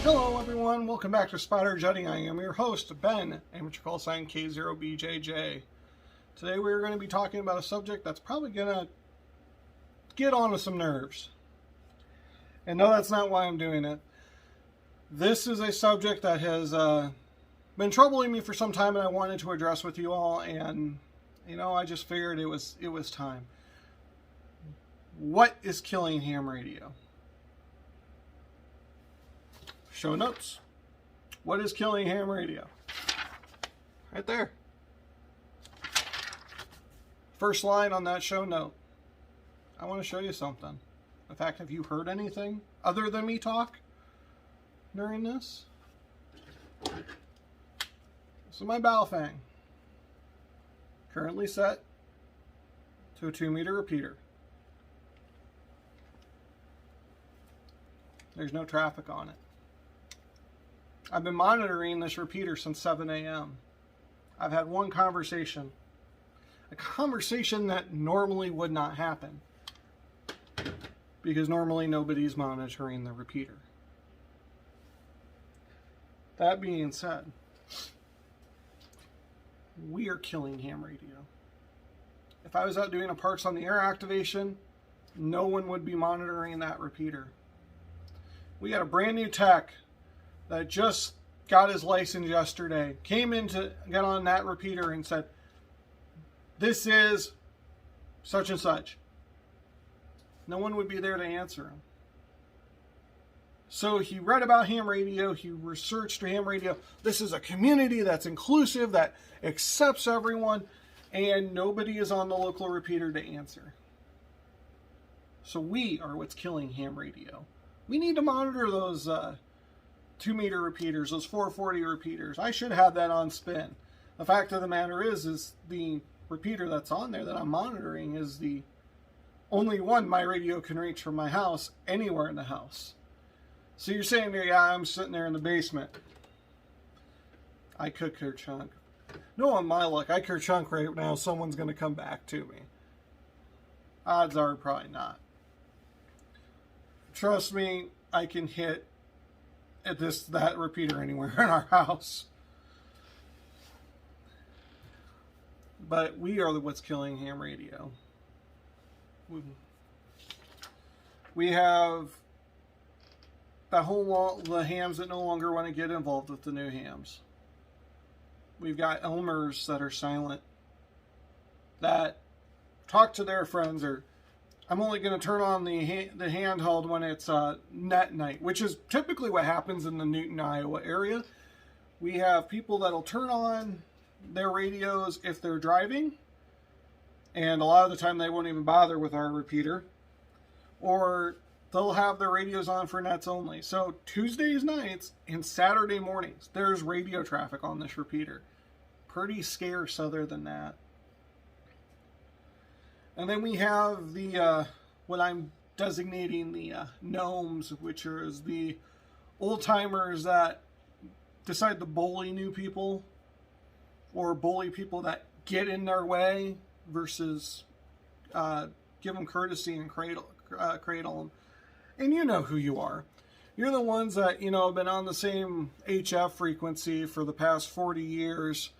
Hello everyone, welcome back to Spotter Jutting. I am your host, Ben, amateur call sign K0BJJ. Today we're going to be talking about a subject that's probably going to get onto some nerves. And no, that's not why I'm doing it. This is a subject that has been troubling me for some time and I wanted to address with you all, and I just figured it was time. What is killing ham radio? Show notes. What is killing ham radio? Right there. First line on that show note. I want to show you something. In fact, have you heard anything other than me talk during this? This is my bow fang. Currently set to a 2-meter repeater. There's no traffic on it. I've been monitoring this repeater since 7 a.m. I've had one conversation. A conversation that normally would not happen. Because normally nobody's monitoring the repeater. That being said, we are killing ham radio. If I was out doing a Parks on the Air activation, no one would be monitoring that repeater. We got a brand new tech that just got his license yesterday, came in to get on that repeater and said, this is such and such. No one would be there to answer him. So he read about ham radio, he researched ham radio. This is a community that's inclusive, that accepts everyone, and nobody is on the local repeater to answer. So we are what's killing ham radio. We need to monitor those 2-meter repeaters, those 440 repeaters. I should have that on spin. The fact of the matter is the repeater that's on there that I'm monitoring is the only one my radio can reach from my house, anywhere in the house. So you're saying to me, yeah, I'm sitting there in the basement. I could kerchunk. No, on my luck, I kerchunk right now, someone's going to come back to me. Odds are probably not. Trust me, I can hit at that repeater anywhere in our house. But we are what's killing ham radio. We have the hams that no longer want to get involved with the new hams. We've got Elmers that are silent, that talk to their friends, or I'm only going to turn on the handheld when it's net night, which is typically what happens in the Newton, Iowa area. We have people that'll turn on their radios if they're driving, and a lot of the time they won't even bother with our repeater, or they'll have their radios on for nets only. So Tuesdays nights and Saturday mornings, there's radio traffic on this repeater. Pretty scarce other than that. And then we have the, what I'm designating the gnomes, which are the old-timers that decide to bully new people, or bully people that get in their way, versus give them courtesy and cradle them. And you know who you are. You're the ones that, have been on the same HF frequency for the past 40 years,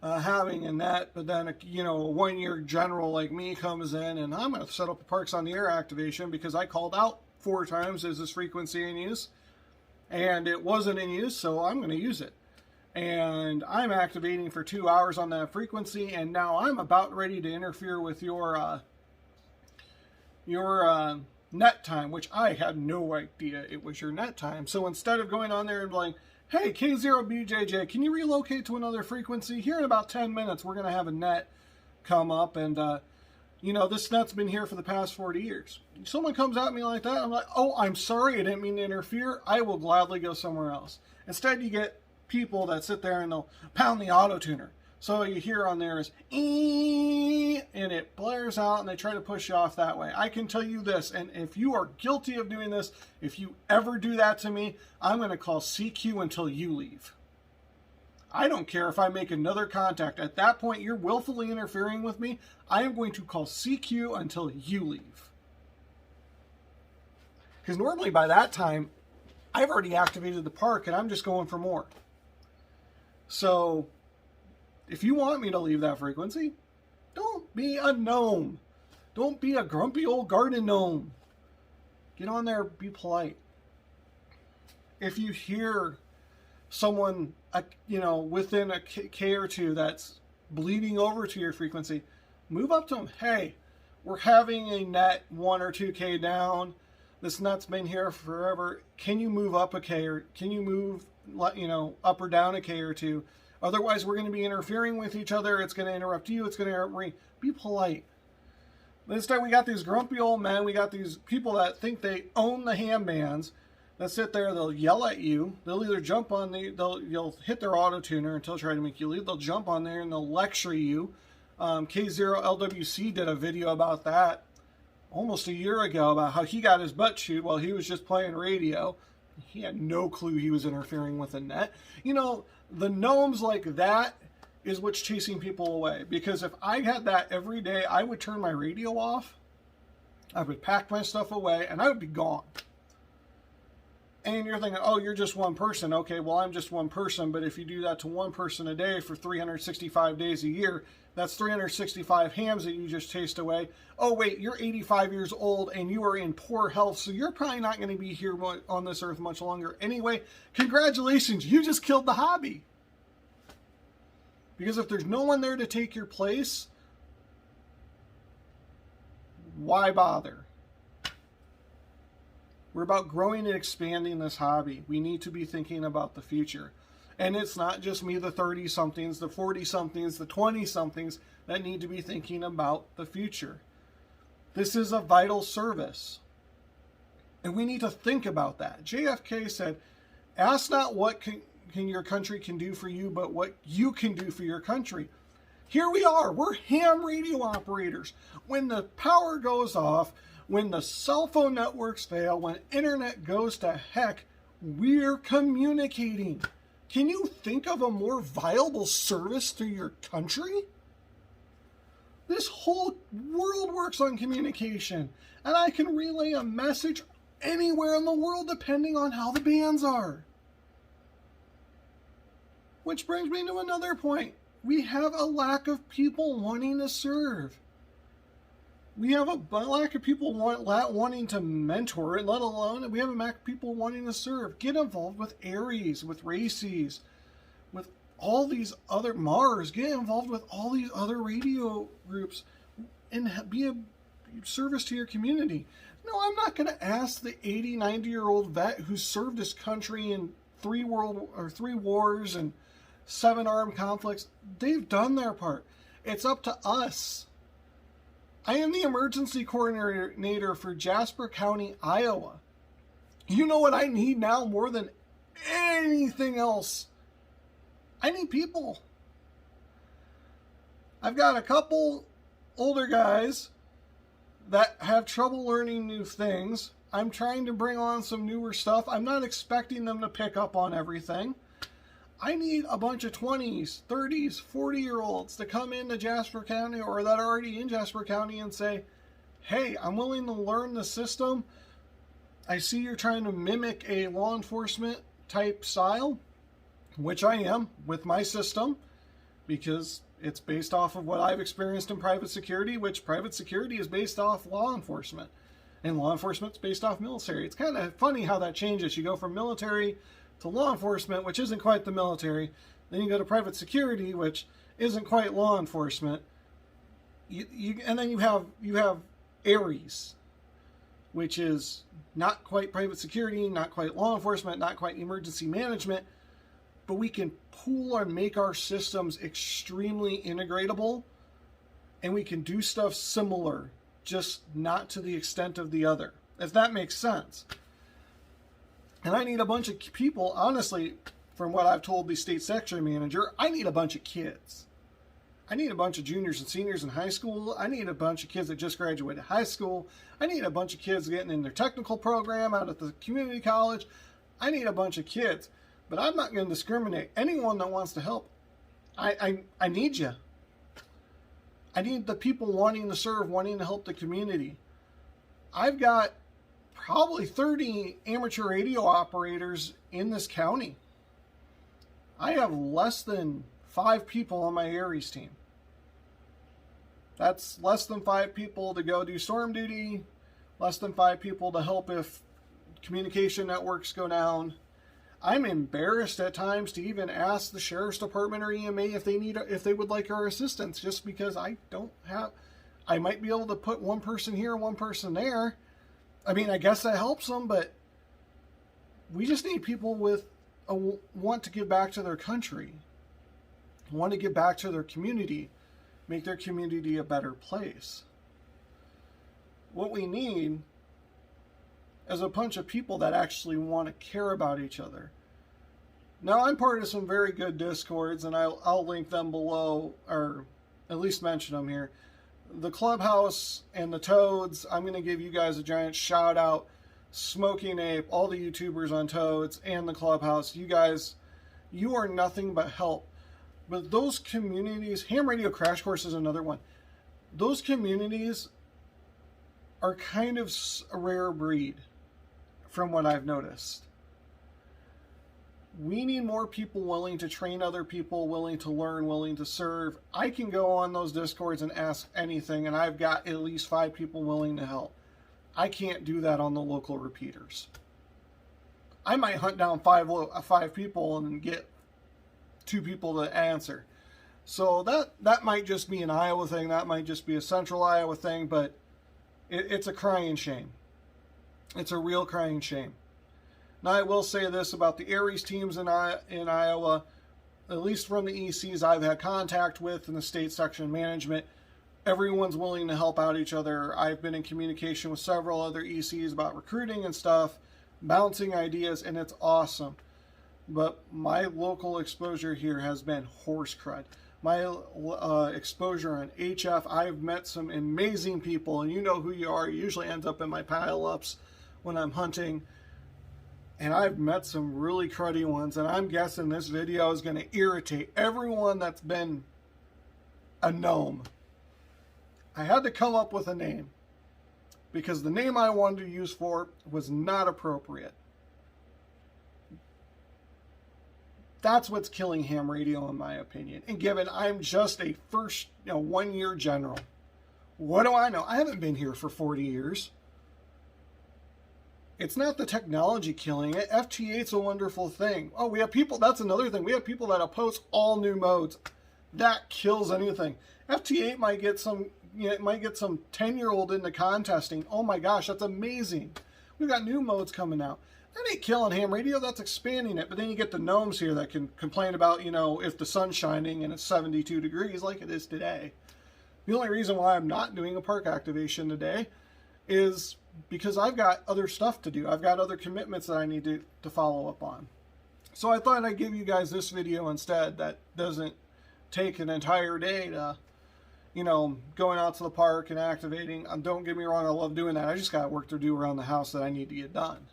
having a net, but then, a 1-year general like me comes in, and I'm going to set up a Parks on the Air activation because I called out 4 times, is this frequency in use? And it wasn't in use, so I'm going to use it. And I'm activating for 2 hours on that frequency, and now I'm about ready to interfere with your net time, which I had no idea it was your net time. So instead of going on there and like, hey, K0BJJ, can you relocate to another frequency? Here in about 10 minutes, we're going to have a net come up, and, this net's been here for the past 40 years. Someone comes at me like that, I'm like, oh, I'm sorry, I didn't mean to interfere. I will gladly go somewhere else. Instead, you get people that sit there and they'll pound the auto tuner. So you hear on there is, ee, and it blares out, and they try to push you off that way. I can tell you this, and if you are guilty of doing this, if you ever do that to me, I'm going to call CQ until you leave. I don't care if I make another contact. At that point, you're willfully interfering with me. I am going to call CQ until you leave. Because normally by that time, I've already activated the park and I'm just going for more. So if you want me to leave that frequency, don't be a gnome. Don't be a grumpy old garden gnome. Get on there, be polite. If you hear someone, within a K or two that's bleeding over to your frequency, move up to them. Hey, we're having a net 1 or 2K down. This net's been here forever. Can you move up a K, or can you move, up or down a K or two? Otherwise, we're going to be interfering with each other. It's going to interrupt you. It's going to interrupt me. Be polite. Instead, we got these grumpy old men. We got these people that think they own the ham bands that sit there. They'll yell at you. They'll either jump on you'll hit their auto tuner until trying to make you leave. They'll jump on there and they'll lecture you. K0LWC did a video about that almost a year ago about how he got his butt chewed while he was just playing radio. He had no clue he was interfering with the net. The gnomes like that is what's chasing people away. Because if I had that every day, I would turn my radio off, I would pack my stuff away, and I would be gone. And you're thinking, oh, you're just one person. Okay, well, I'm just one person, but if you do that to one person a day for 365 days a year, that's 365 hams that you just chased away. Oh, wait, you're 85 years old and you are in poor health, so you're probably not going to be here on this earth much longer. Anyway, congratulations, you just killed the hobby. Because if there's no one there to take your place, why bother? We're about growing and expanding this hobby. We need to be thinking about the future. And it's not just me, the 30-somethings, the 40-somethings, the 20-somethings that need to be thinking about the future. This is a vital service. And we need to think about that. JFK said, ask not what can your country can do for you, but what you can do for your country. Here we are. We're ham radio operators. When the power goes off, when the cell phone networks fail, when internet goes to heck, we're communicating. Can you think of a more viable service to your country? This whole world works on communication, and I can relay a message anywhere in the world depending on how the bands are. Which brings me to another point. We have a lack of people wanting to serve. We have a lack of people wanting to mentor, let alone we have a lack of people wanting to serve. Get involved with Aries, with Races, with all these other Mars. Get involved with all these other radio groups and be a service to your community. No, I'm not going to ask the 80, 90-year-old vet who served his country in 3 wars and 7 armed conflicts. They've done their part. It's up to us. I am the emergency coordinator for Jasper County, Iowa. You know what I need now more than anything else? I need people. I've got a couple older guys that have trouble learning new things. I'm trying to bring on some newer stuff. I'm not expecting them to pick up on everything. I need a bunch of 20s, 30s, 40-year-olds to come into Jasper County or that are already in Jasper County and say, hey, I'm willing to learn the system. I see you're trying to mimic a law enforcement type style, which I am with my system because it's based off of what I've experienced in private security, which private security is based off law enforcement. And law enforcement's based off military. It's kind of funny how that changes. You go from military to law enforcement, which isn't quite the military. Then you go to private security, which isn't quite law enforcement. And then you have Aries, which is not quite private security, not quite law enforcement, not quite emergency management, but we can pool and make our systems extremely integratable, and we can do stuff similar, just not to the extent of the other, if that makes sense. And I need a bunch of people, honestly, from what I've told the state section manager, I need a bunch of kids. I need a bunch of juniors and seniors in high school. I need a bunch of kids that just graduated high school. I need a bunch of kids getting in their technical program out at the community college. I need a bunch of kids. But I'm not going to discriminate. Anyone that wants to help, I need you. I need the people wanting to serve, wanting to help the community. I've got probably 30 amateur radio operators in this county. I have less than 5 people on my Aries team. That's less than 5 people to go do storm duty, less than 5 people to help if communication networks go down. I'm embarrassed at times to even ask the sheriff's department or EMA if they would like our assistance, just because I might be able to put one person here, one person there. I mean, I guess that helps them, but we just need people with a want to give back to their country, want to give back to their community, make their community a better place. What we need is a bunch of people that actually want to care about each other. Now, I'm part of some very good Discords, and I'll link them below, or at least mention them here. The Clubhouse and the Toads, I'm going to give you guys a giant shout out. Smoking Ape, all the YouTubers on Toads, and the Clubhouse. You guys, you are nothing but help. But those communities, Ham Radio Crash Course is another one. Those communities are kind of a rare breed from what I've noticed. We need more people willing to train other people, willing to learn, willing to serve. I can go on those Discords and ask anything, and I've got at least 5 people willing to help. I can't do that on the local repeaters. I might hunt down 5 people and get 2 people to answer. So that might just be an Iowa thing. That might just be a central Iowa thing, but it's a crying shame. It's a real crying shame. Now, I will say this about the Aries teams in Iowa, at least from the ECs I've had contact with in the state section management, everyone's willing to help out each other. I've been in communication with several other ECs about recruiting and stuff, bouncing ideas, and it's awesome. But my local exposure here has been horse crud. My exposure on HF, I've met some amazing people, and you know who you are. It usually ends up in my pile-ups when I'm hunting. And I've met some really cruddy ones, and I'm guessing this video is going to irritate everyone that's been a gnome. I had to come up with a name because the name I wanted to use for was not appropriate. That's what's killing ham radio, in my opinion. And given I'm just a first, 1-year general, what do I know? I haven't been here for 40 years. It's not the technology killing it. FT8's a wonderful thing. Oh, we have people, that's another thing. We have people that oppose all new modes. That kills anything. FT8 might get some, it might get some 10-year-old into contesting. Oh my gosh, that's amazing. We've got new modes coming out. That ain't killing ham radio, that's expanding it. But then you get the gnomes here that can complain about, if the sun's shining and it's 72 degrees like it is today. The only reason why I'm not doing a park activation today is because I've got other stuff to do. I've got other commitments that I need to follow up on. So I thought I'd give you guys this video instead that doesn't take an entire day to, going out to the park and activating. Don't get me wrong, I love doing that. I just got work to do around the house that I need to get done.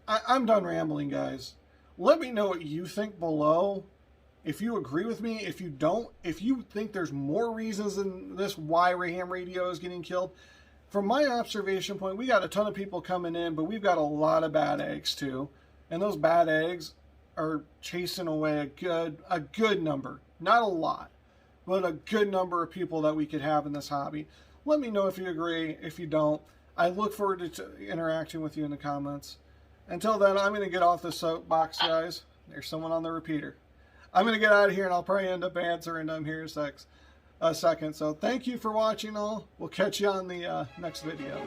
I'm done rambling, guys. Let me know what you think below. If you agree with me, if you don't, if you think there's more reasons than this why ham radio is getting killed. From my observation point, we got a ton of people coming in, but we've got a lot of bad eggs too. And those bad eggs are chasing away a good number. Not a lot, but a good number of people that we could have in this hobby. Let me know if you agree. If you don't, I look forward to interacting with you in the comments. Until then, I'm going to get off the soapbox, guys. There's someone on the repeater. I'm going to get out of here, and I'll probably end up answering them here in a second. So thank you for watching all. We'll catch you on the next video.